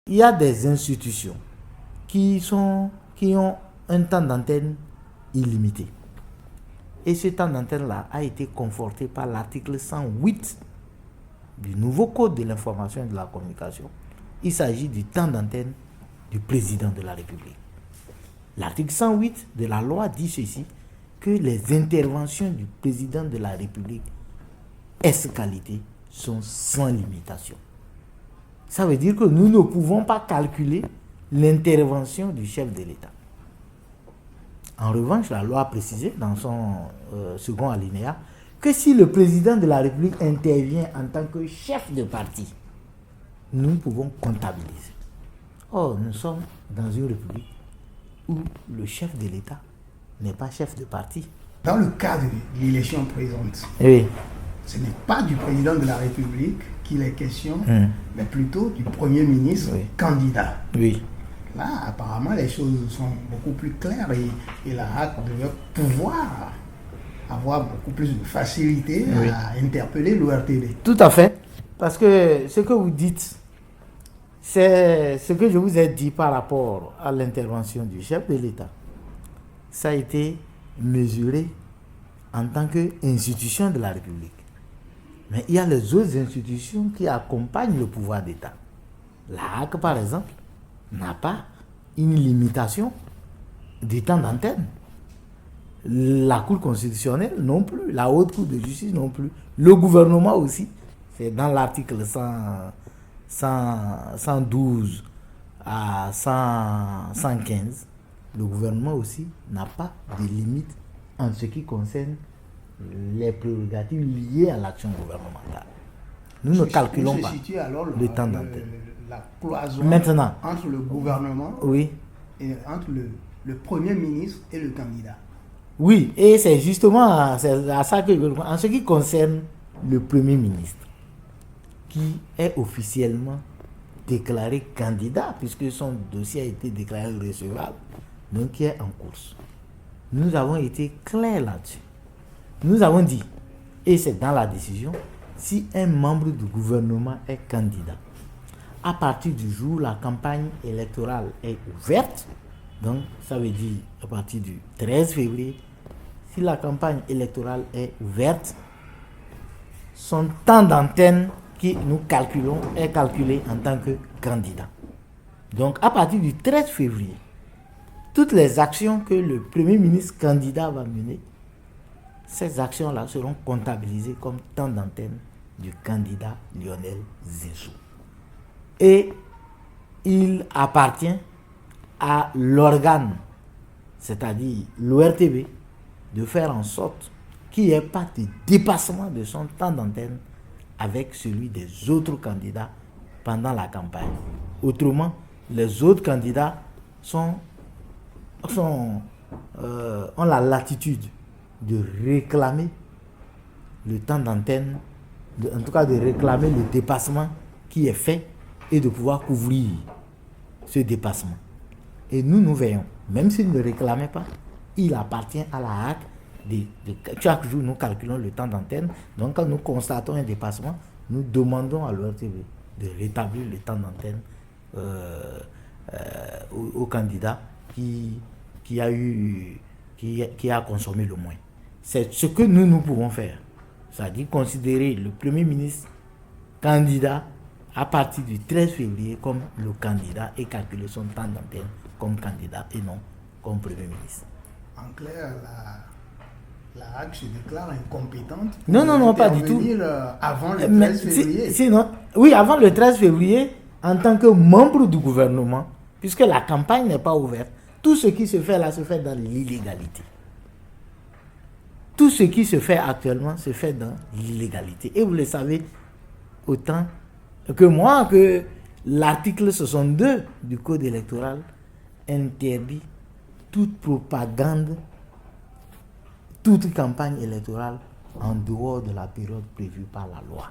il y a des institutions qui ont un temps d'antenne illimité. Et ce temps d'antenne-là a été conforté par l'article 108 du nouveau Code de l'information et de la communication. Il s'agit du temps d'antenne du président de la République. L'article 108 de la loi dit ceci, que les interventions du président de la République qualité sont sans limitation. Ça veut dire que nous ne pouvons pas calculer l'intervention du chef de l'État. En revanche, la loi a précisé dans son second alinéa que si le président de la République intervient en tant que chef de parti, nous pouvons comptabiliser. Or, nous sommes dans une république où le chef de l'État n'est pas chef de parti. Dans le cas de l'élection présente, oui, ce n'est pas du président de la République qu'il est question, mais plutôt du Premier ministre candidat. Oui. Là, apparemment, les choses sont beaucoup plus claires et la HAC devrait pouvoir avoir beaucoup plus de facilité à interpeller l'ORTB. Tout à fait. Parce que ce que vous dites, c'est ce que je vous ai dit par rapport à l'intervention du chef de l'État. Ça a été mesuré en tant qu'institution de la République. Mais il y a les autres institutions qui accompagnent le pouvoir d'État. La HAC, par exemple, n'a pas une limitation du temps d'antenne. La Cour constitutionnelle non plus, la Haute Cour de justice non plus, le gouvernement aussi, c'est dans l'article 112 à 115, le gouvernement aussi n'a pas de limite en ce qui concerne les prérogatives liées à l'action gouvernementale. Nous ne calculons pas le temps d'antenne. La cloison maintenant entre le gouvernement et entre le Premier ministre et le candidat. Oui, et c'est justement à ça que je veux. En ce qui concerne le Premier ministre, qui est officiellement déclaré candidat, puisque son dossier a été déclaré recevable, donc qui est en course. Nous avons été clairs là-dessus. Nous avons dit, et c'est dans la décision, si un membre du gouvernement est candidat, à partir du jour où la campagne électorale est ouverte, donc ça veut dire à partir du 13 février, si la campagne électorale est ouverte, son temps d'antenne qui nous calculons est calculé en tant que candidat. Donc à partir du 13 février, toutes les actions que le Premier ministre candidat va mener, ces actions-là seront comptabilisées comme temps d'antenne du candidat Lionel Zinsou. Et il appartient à l'organe, c'est-à-dire l'ORTB, de faire en sorte qu'il n'y ait pas de dépassement de son temps d'antenne avec celui des autres candidats pendant la campagne. Autrement, les autres candidats ont la latitude de réclamer le temps d'antenne, en tout cas de réclamer le dépassement qui est fait et de pouvoir couvrir ce dépassement. Et nous veillons, même s'il ne réclamait pas, il appartient à la HAC. Chaque jour, nous calculons le temps d'antenne. Donc, quand nous constatons un dépassement, nous demandons à l'ORTB de rétablir le temps d'antenne au candidat qui a consommé le moins. C'est ce que nous pouvons faire. C'est-à-dire considérer le Premier ministre candidat à partir du 13 février comme le candidat et calculer son temps d'antenne comme candidat et non comme Premier ministre. En clair, la HAC se déclare incompétente. Non, pas du tout. Avant le 13 février. Oui, avant le 13 février, en tant que membre du gouvernement, puisque la campagne n'est pas ouverte, tout ce qui se fait là se fait dans l'illégalité. Tout ce qui se fait actuellement se fait dans l'illégalité. Et vous le savez autant que moi que l'article 62 du Code électoral interdit toute propagande, toute campagne électorale en dehors de la période prévue par la loi.